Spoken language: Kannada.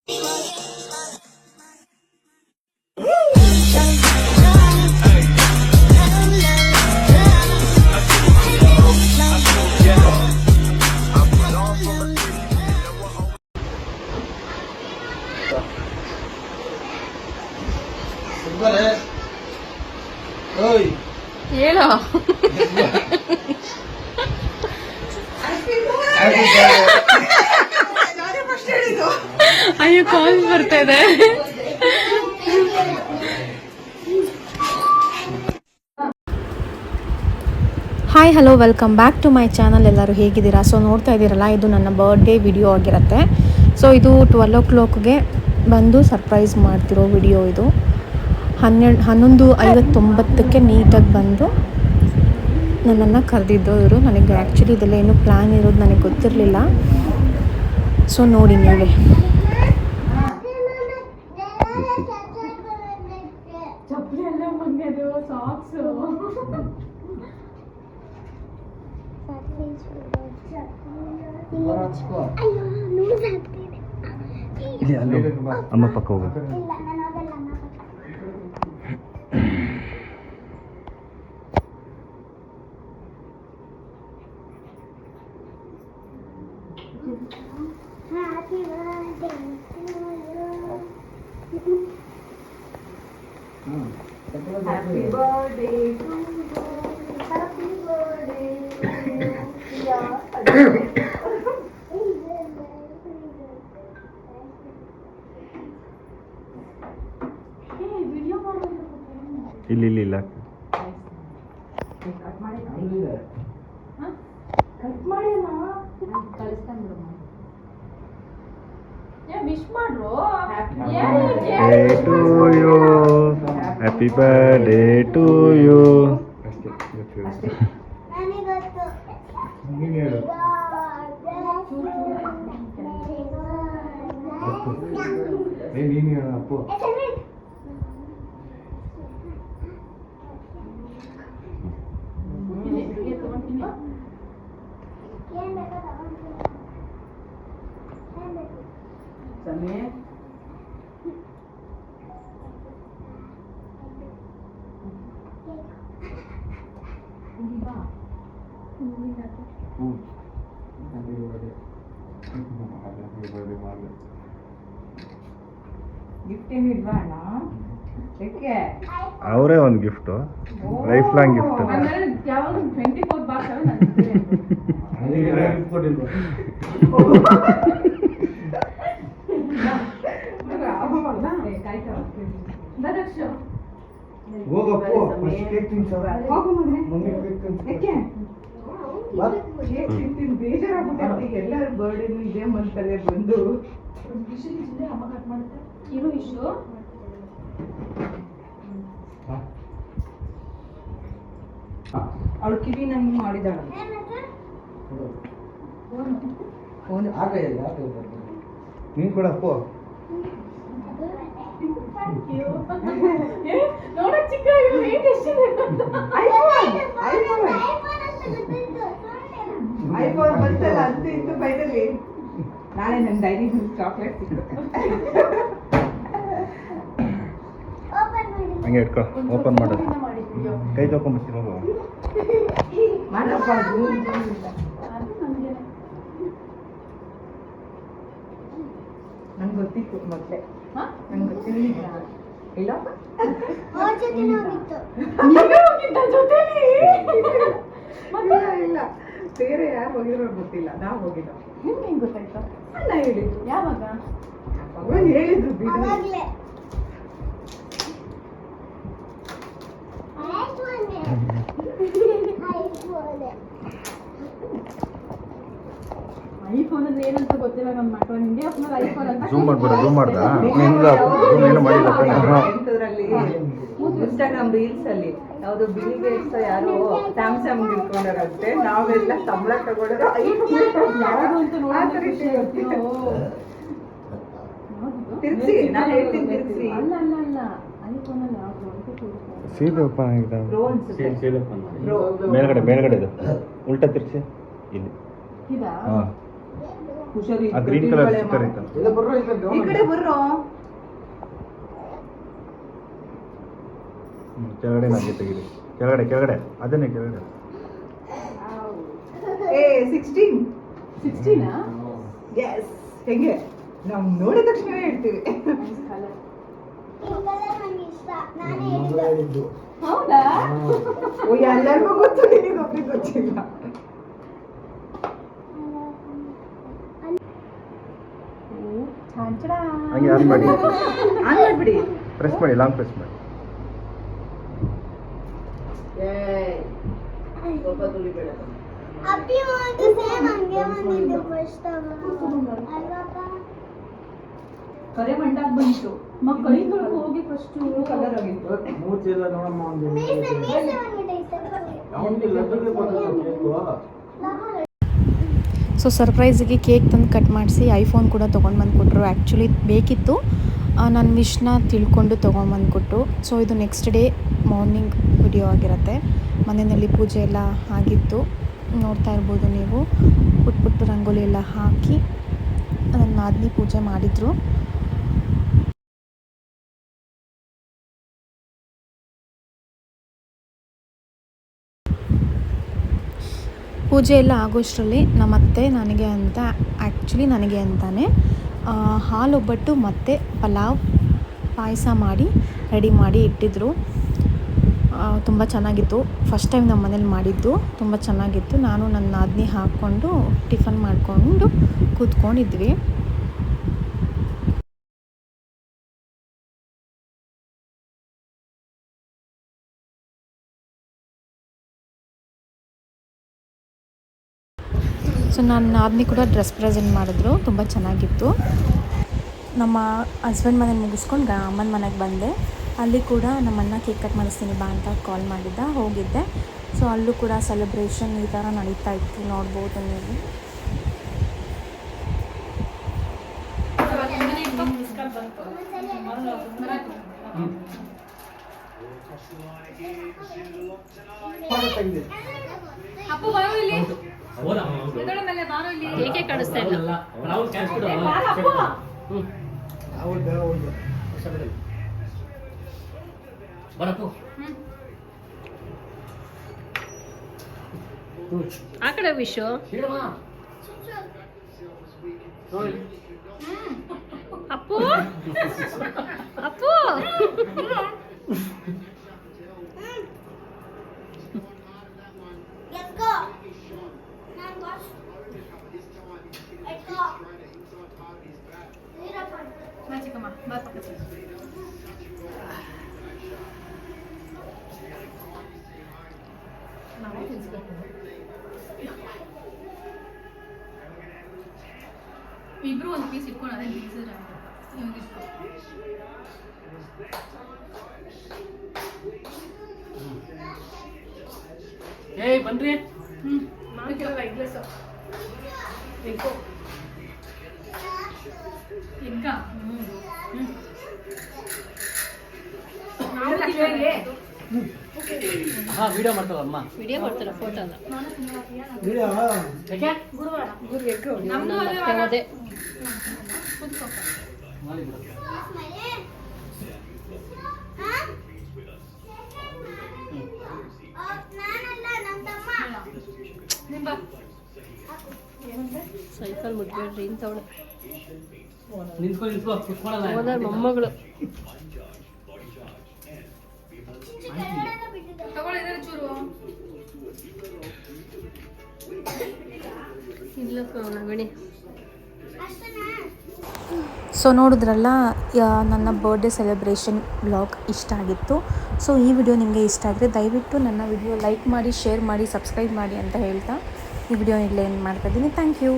ಹೇಳೋ ಅಯ್ಯೋ ಕಾಲ್ ಬರ್ತಾ ಇದೆ. Hi hello welcome back to my channel. ಎಲ್ಲರೂ ಹೇಗಿದ್ದೀರಾ? ಸೊ ನೋಡ್ತಾ ಇದ್ದೀರಲ್ಲ, ಇದು ನನ್ನ ಬರ್ಡೇ ವಿಡಿಯೋ ಆಗಿರುತ್ತೆ. ಸೊ ಇದು 12 ಬಂದು ಸರ್ಪ್ರೈಸ್ ಮಾಡ್ತಿರೋ ವಿಡಿಯೋ. ಇದು 11:59 ನೀಟಾಗಿ ಬಂದು ನನ್ನನ್ನು ಕರೆದಿದ್ದು ಇವರು. ನನಗೆ ಆ್ಯಕ್ಚುಲಿ ಇದೆಲ್ಲ ಏನೂ ಪ್ಲ್ಯಾನ್ ಇರೋದು ನನಗೆ ಗೊತ್ತಿರಲಿಲ್ಲ. ಸೊ ನೋಡಿ ನೀವೇ. ಅಮ್ಮ ಪಕ್ಕ ಹೋಗ. Happy birthday to you. Happy birthday to you. ಇಲ್ಲಿ ಇಲ್ಲ ಕಟ್ ಮಾಡಿ ಕಳಿಸ್ತಾನೆ ಬಿಡು. ವಿಶ್ ಮಾಡ್ರು. Happy birthday to you. Gift ಏನಿಲ್ವಾ ಅಣ್ಣ? ಅವರೇ ಒಂದು ಗಿಫ್ಟು, ಲೈಫ್ ಲಾಂಗ್ ಗಿಫ್ಟ್. ಯಾವಾಗ 24 ಬಾಕ್ಸ್ ಎಲ್ಲರ ಬರ್ಡೇನು ಇದೇ ಮಂತಲ್ಲೇ ಬಂದು ಅಮ್ಮ ಕಟ್ ಮಾಡುತ್ತೆ. ಇರು ಇಷ್ಟು ಅವಳು ಕಿವಿ ನಂಗೆ ಮಾಡಿದಾಳ. ನೀನ್ ಕೊಡಪ್ಪ. ನೋಡಕ್ ಚಿಕ್ಕ ಐಫೋನ್ ಬಂತಲ್ಲ ಅಂತ ಇತ್ತು ಬೈದಲ್ಲಿ. ನಾಳೆ ನನ್ನ ಡೈರಿ ಮಿಲ್ಕ್ ಚಾಕ್ಲೇಟ್ ಸಿಗುತ್ತೆ. ಹಂಗೆ ಇಟ್ಕೊ, ಓಪನ್ ಮಾಡೋದು. ಕೈ ತಗೊಂಡ್ಬರ್ತೀನಿ ಹೋಗು. ಮಾಡಪ್ಪ. ನಂಗೆ ಗೊತ್ತಿತ್ತು ಮೊದಲೇ. ನಂಗೆ ಗೊತ್ತಿರಲಿಲ್ಲ. ಇಲ್ಲಪ್ಪ ಇಲ್ಲ, ಬೇರೆ ಯಾರು ಹೋಗಿರೋ ಗೊತ್ತಿಲ್ಲ. ನಾವು ಹೋಗಿಲ್ಲ. ಹೆಂಗೆ ಗೊತ್ತಾಯ್ತು? ಅಣ್ಣ ಹೇಳಿದ್ರು. ಯಾವಾಗ ಹೇಳಿದ್ರು? ಬಿಡು. ಐಫೋನ್ ಅಂದ್ರೆ ಏನಂತ ಗೊತ್ತಿಲ್ಲ ನಮ್ಮ ಮಕ್ಕಳು. ನಿಂಗೆ ಐಫೋನ್ ಅಂತ ಝೂಮ್ ಮಾಡ್ಬೇಡ. ಝೂಮ್ ಮಾಡ್ದ ಏನು ಮಾಡಿಲ್ಲ. ಇನ್ಸ್ಟಾಗ್ರಾಮ್ ರೀಲ್ಸ್ ಅಲ್ಲಿ ಯಾವುದು ಬಿಲ್ ಗೇಟ್ಸ್ ಯಾರೋ ಸ್ಯಾಮ್ಸಂಗ್ ಇಟ್ಕೊಂಡಾರಂತೆ. ನಾವೆಲ್ಲ ಸಂಬಳ ತಗೊಂಡ್ರೆ ತಿರ್ಸಿ ನಾನು ಹೇಳ್ತೀನಿ. ತಿರ್ಸಿ ಅಲ್ಲ ಅಲ್ಲ ಅಲ್ಲ ಐಫೋನ್ ಅಲ್ಲಿ ಯಾವುದು ಸೀದಾ ಓಪನ್ ಆಗಿದೆ. ಮೇಲ್ಗಡೆ ಮೇಲ್ಗಡೆ ಇದು ಉಲ್ಟಾ ತಿರ್ಸಿ ಇಲ್ಲಿ. ಇದಾ? ಹುಷಾರಿ ಆ ಗ್ರೀನ್ ಕಲರ್ ಸ್ಟಿಕ್ಕರ್ ಇತ್ತಲ್ಲ. ಈ ಕಡೆ ಬರ್ರೋ. ಕೆಳಗಡೆ ನನಗೆ ತೆಗೀರಿ. ಕೆಳಗಡೆ ಅದನ್ನೇ ಕೆಳಗಡೆ. ಏ 16 ಎಸ್. ಹೆಂಗೆ ನಾವು ನೋಡಿದ ತಕ್ಷಣ ಹೇಳ್ತೀವಿ. ಹೌದಾ? ಓ ಎಲ್ಲರಿಗೂ ಗೊತ್ತು, ನಿನಗೆ ಒಬ್ರಿಗೆ ಗೊತ್ತಿಲ್ಲ. ಹಂಗೆ ಆನ್ ಮಾಡಿ, ಆನ್ ಮಾಡ್ಬಿಡಿ. ಪ್ರೆಸ್ ಮಾಡಿ, ಲಾಂಗ್ ಪ್ರೆಸ್ ಮಾಡಿ. ಸ್ವಲ್ಪ ತುಳಿಬೇಡ. ಕರೆ ಮಂಡಾಕ್ ಬಂತು. ಕೈ ತೊಳ್ಕೊ ಹೋಗಿ ಫಸ್ಟ್. ಕಲರ್ ಆಗಿತ್ತು. ಸೊ ಸರ್ಪ್ರೈಸಿಗೆ ಕೇಕ್ ತಂದು ಕಟ್ ಮಾಡಿಸಿ ಐಫೋನ್ ಕೂಡ ತೊಗೊಂಡು ಬಂದು ಕೊಟ್ಟರು. ಆ್ಯಕ್ಚುಲಿ ಬೇಕಿತ್ತು, ನನ್ನ ವಿಶ್ನ ತಿಳ್ಕೊಂಡು ತೊಗೊಂಡ್ಬಂದು ಕೊಟ್ಟರು. ಸೊ ಇದು ನೆಕ್ಸ್ಟ್ ಡೇ ಮಾರ್ನಿಂಗ್ ವಿಡಿಯೋ ಆಗಿರುತ್ತೆ. ಮನೆಯಲ್ಲಿ ಪೂಜೆ ಎಲ್ಲ ಆಗಿತ್ತು, ನೋಡ್ತಾ ಇರ್ಬೋದು ನೀವು. ಪುಟ್ಟ ರಂಗೋಲಿ ಎಲ್ಲ ಹಾಕಿ ನನ್ನ ನಾದಿನಿ ಪೂಜೆ ಮಾಡಿದರು. ಪೂಜೆ ಎಲ್ಲ ಆಗೋಷ್ಟರಲ್ಲಿ ನಮ್ಮತ್ತೆ ನನಗೆ ಅಂತ, ಆ್ಯಕ್ಚುಲಿ ನನಗೆ ಅಂತಾನೆ ಹಾಲು ಒಬ್ಬಟ್ಟು ಮತ್ತು ಪಲಾವ್ ಪಾಯಸ ಮಾಡಿ ರೆಡಿ ಮಾಡಿ ಇಟ್ಟಿದ್ದರು. ತುಂಬ ಚೆನ್ನಾಗಿತ್ತು. ಫಸ್ಟ್ ಟೈಮ್ ನಮ್ಮ ಮನೇಲಿ ಮಾಡಿದ್ದು, ತುಂಬ ಚೆನ್ನಾಗಿತ್ತು. ನಾನು ನನ್ನ ನಾದಿನಿ ಹಾಕ್ಕೊಂಡು ಟಿಫನ್ ಮಾಡಿಕೊಂಡು ಕೂತ್ಕೊಂಡಿದ್ವಿ. ಸೊ ನನ್ನ ನಾದಿನಿ ಕೂಡ ಡ್ರೆಸ್ ಪ್ರೆಸೆಂಟ್ ಮಾಡಿದ್ರು, ತುಂಬ ಚೆನ್ನಾಗಿತ್ತು. ನಮ್ಮ ಹಸ್ಬೆಂಡ್ ಮನೇಲಿ ಮುಗಿಸ್ಕೊಂಡು ಅಮ್ಮನ ಮನೆಗೆ ಬಂದೆ. ಅಲ್ಲಿ ಕೂಡ ನಮ್ಮಣ್ಣ ಕೇಕ್ ಕಟ್ ಮಾಡಿಸ್ತೀನಿ ಬಾ ಅಂತ ಕಾಲ್ ಮಾಡಿದ್ದ, ಹೋಗಿದ್ದೆ. ಸೊ ಅಲ್ಲೂ ಕೂಡ ಸೆಲೆಬ್ರೇಷನ್ ಈ ಥರ ನಡೀತಾ ಇತ್ತು, ನೋಡ್ಬೋದು ನೀವು. ಏಕೆ ಕಾಣಿಸ್ತಾ ಇಲ್ಲ? ಆ ಕಡೆ ವಿಶು ಅಪ್ಪು ಅಪ್ಪು ಇಬ್ರು ಒಂದು ಪೀಸ್ ಇಟ್ಕೊಂಡು ಅದೇ ಬೀಸರ್ ಏಯ್ ಬನ್ರಿ. ಮಾಡ್ಕೊಳ್ಳಲ್ಲ ಇಗ್ಲೆಸ್ ಈಗ ಹಾ ವಿಡಿಯೋ ಮಾಡ್ತಾವ ಅಮ್ಮ. ವಿಡಿಯೋ ಮಾಡ್ತಾರ, ಫೋಟೋ ಅಲ್ಲ. ಯಾಕೆ? ನಮ್ದು ಅದೇ ಸೈಕಲ್ ಮುಟ್ಬೇಡ್ರಿ ಇಂಥವಳು. ನಿಂತ್ಕೊ ಕುತ್ಕೊಳ್ಳಲ್ಲ ಮೊಮ್ಮಗಳು. ಚೂರು ಇಲ್ಲ ನಗಣಿ. ಸೊ ನೋಡಿದ್ರಲ್ಲ, ನನ್ನ ಬರ್ಡೇ ಸೆಲೆಬ್ರೇಷನ್ ವ್ಲಾಗ್ ಇಷ್ಟ ಆಗಿತ್ತು. ಸೊ ಈ ವಿಡಿಯೋ ನಿಮಗೆ ಇಷ್ಟ ಆದರೆ ದಯವಿಟ್ಟು ನನ್ನ ವಿಡಿಯೋ ಲೈಕ್ ಮಾಡಿ, ಶೇರ್ ಮಾಡಿ, ಸಬ್ಸ್ಕ್ರೈಬ್ ಮಾಡಿ ಅಂತ ಹೇಳ್ತಾ ಈ ವಿಡಿಯೋ ಇಲ್ಲೇ ಎಂಡ್ ಮಾಡ್ತಾಯಿದ್ದೀನಿ. Thank you.